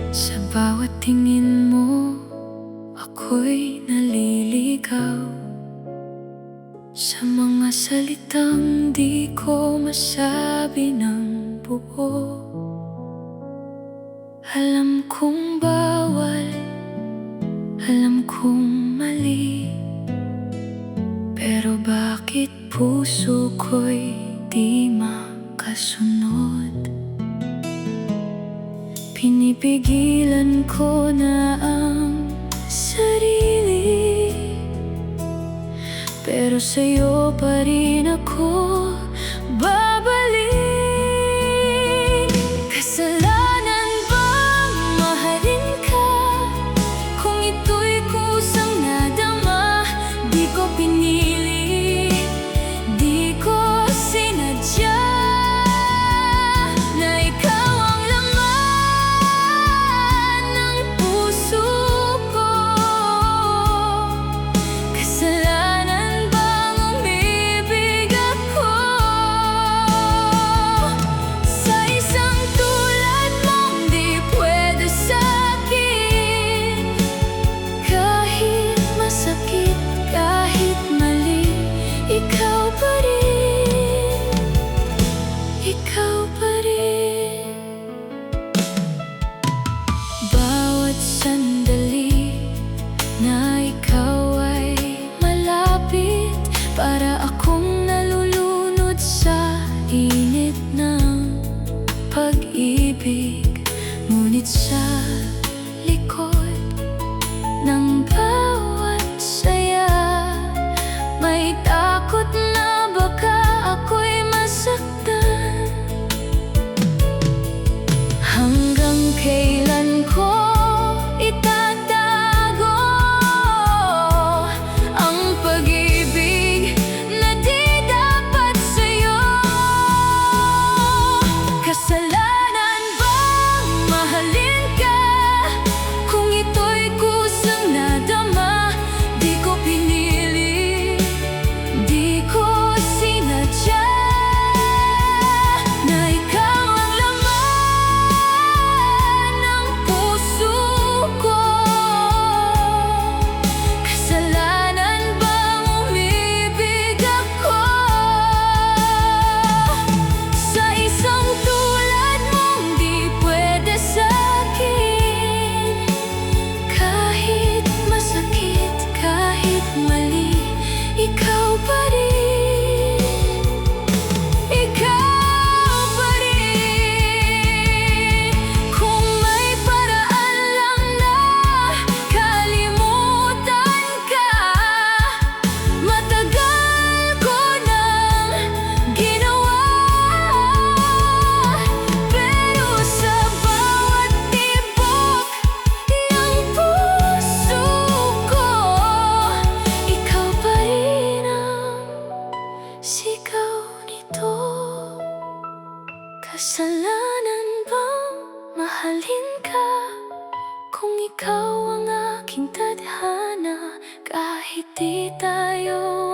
Sa bawat tingin mo, ako'y naliligaw. Sa mga salitang di ko masabi ng buo. Alam kong bawal, alam kong mali, pero bakit puso ko'y di makasunod? Pinipigilan ko na ang sarili, pero sa'yo pa rin ako babalik. Kasalanan bang mahalin ka? Kung ito'y kusang nadama, di ko pinili, di ko sinadya na ikaw ang laman ng puso ko. Kasalanan bang umibig ako sa isang tulad mong di pwede sa'kin? Kahit masakit, kahit mali, ikaw pa rin, ikaw pa rin. Bawat sandali na ikaw ay malapit, para akong nalulunod sa init ng pag-ibig. Ngunit sa likod ng bawat saya, may takot na baka ako'y masaktan. Hanggang kailan ko itatago ang pag-ibig na di dapat sa'yo? Kasalanan bang mahalin ka? Kung ito'y kusang nadama, di ko pinili, di ko sinadya na ikaw ang laman ng puso ko. Kasalanan bang umibig ako sa isang tulad mong di pwede sa'kin? Kahit masakit, kahit mali, ikaw pa rin, ikaw pa rin. Kung may paraan lang na kalimutan ka, matagal ko nang ginawa. Pero sa bawat tibok ng puso ko, ikaw pa rin ang sigaw nito. Kasalanan bang mahalin ka? Kung ikaw ang aking tadhana, kahit di tayo